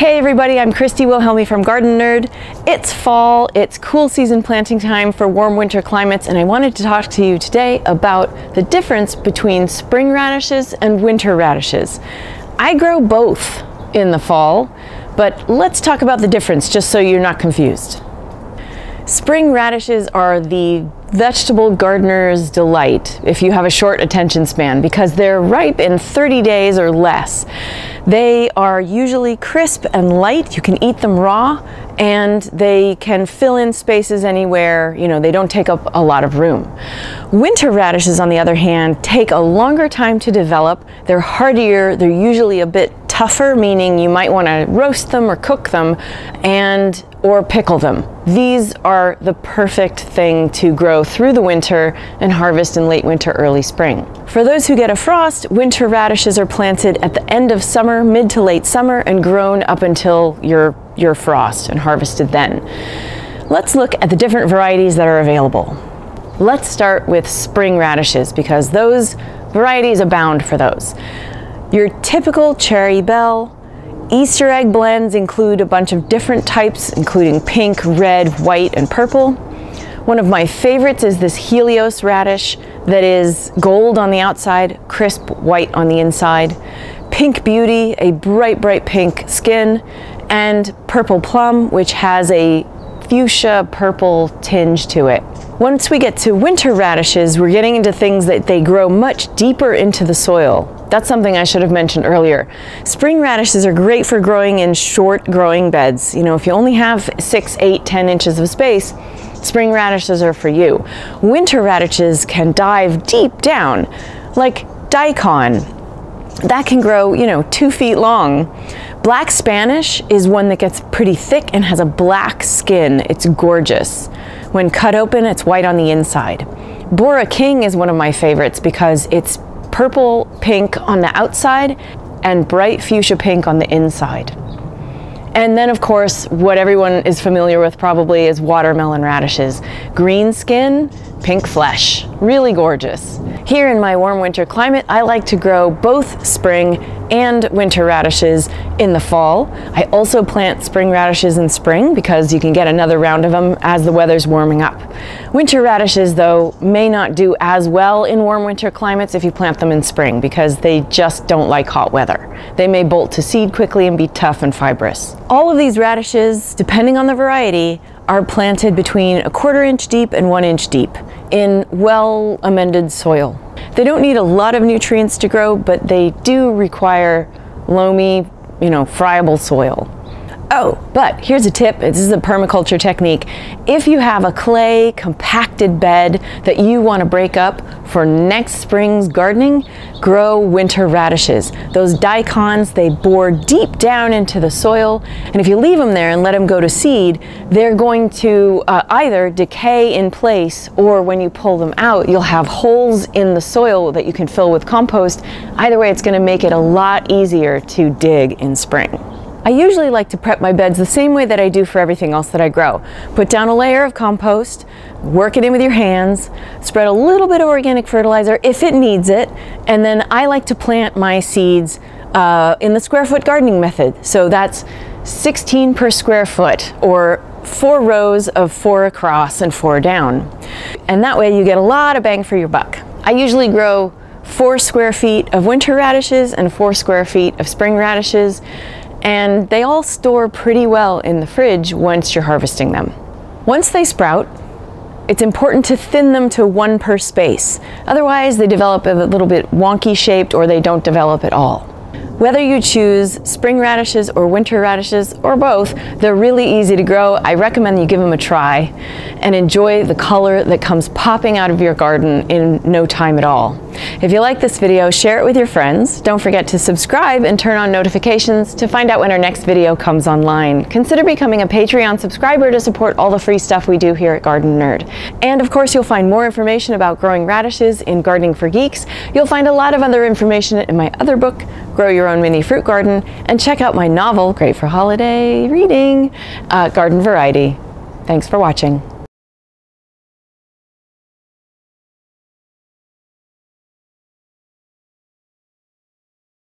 Hey everybody, I'm Christy Wilhelmi from Gardenerd. It's fall, it's cool season planting time for warm winter climates, and I wanted to talk to you today about the difference between spring radishes and winter radishes. I grow both in the fall, but let's talk about the difference just so you're not confused. Spring radishes are the vegetable gardener's delight if you have a short attention span, because they're ripe in 30 days or less. They are usually crisp and light. You can eat them raw, and they can fill in spaces anywhere. You know, they don't take up a lot of room. Winter radishes, on the other hand, take a longer time to develop. They're hardier. They're usually a bit tougher, meaning you might want to roast them or cook them or pickle them. These are the perfect thing to grow through the winter and harvest in late winter, early spring. For those who get a frost, winter radishes are planted at the end of summer, mid to late summer, and grown up until your frost and harvested then. Let's look at the different varieties that are available. Let's start with spring radishes, because those varieties abound for those. Your typical cherry bell. Easter egg blends include a bunch of different types, including pink, red, white, and purple. One of my favorites is this Helios radish that is gold on the outside, crisp white on the inside. Pink Beauty, a bright, bright pink skin, and purple plum, which has a fuchsia purple tinge to it. Once we get to winter radishes, we're getting into things that they grow much deeper into the soil. That's something I should have mentioned earlier. Spring radishes are great for growing in short growing beds. You know, if you only have 6, 8, 10 inches of space, spring radishes are for you. Winter radishes can dive deep down, like daikon. That can grow, 2 feet long. Black Spanish is one that gets pretty thick and has a black skin. It's gorgeous. When cut open, it's white on the inside. Bora King is one of my favorites because it's purple pink on the outside and bright fuchsia pink on the inside. And then, of course, what everyone is familiar with probably is watermelon radishes. Green skin, pink flesh. Really gorgeous. Here in my warm winter climate, I like to grow both spring and winter radishes in the fall. I also plant spring radishes in spring because you can get another round of them as the weather's warming up. Winter radishes, though, may not do as well in warm winter climates if you plant them in spring because they just don't like hot weather. They may bolt to seed quickly and be tough and fibrous. All of these radishes, depending on the variety, are planted between 1/4 inch deep and 1 inch deep in well-amended soil. They don't need a lot of nutrients to grow, but they do require loamy, friable soil. Oh, but here's a tip. This is a permaculture technique. If you have a clay compacted bed that you want to break up for next spring's gardening, grow winter radishes. Those daikons, they bore deep down into the soil, and if you leave them there and let them go to seed, they're going to either decay in place, or when you pull them out, you'll have holes in the soil that you can fill with compost. Either way, it's going to make it a lot easier to dig in spring. I usually like to prep my beds the same way that I do for everything else that I grow. Put down a layer of compost, work it in with your hands, spread a little bit of organic fertilizer if it needs it, and then I like to plant my seeds in the square foot gardening method. So that's 16 per square foot, or 4 rows of 4 across and 4 down. And that way you get a lot of bang for your buck. I usually grow 4 square feet of winter radishes and 4 square feet of spring radishes, and they all store pretty well in the fridge once you're harvesting them. Once they sprout, it's important to thin them to 1 per space. Otherwise, they develop a little bit wonky shaped, or they don't develop at all. Whether you choose spring radishes or winter radishes or both, they're really easy to grow. I recommend you give them a try and enjoy the color that comes popping out of your garden in no time at all. If you like this video, share it with your friends. Don't forget to subscribe and turn on notifications to find out when our next video comes online. Consider becoming a Patreon subscriber to support all the free stuff we do here at Gardenerd. And of course, you'll find more information about growing radishes in Gardening for Geeks. You'll find a lot of other information in my other book, Grow Your Own Mini Fruit Garden, and check out my novel, great for holiday reading, Garden Variety. Thanks for watching.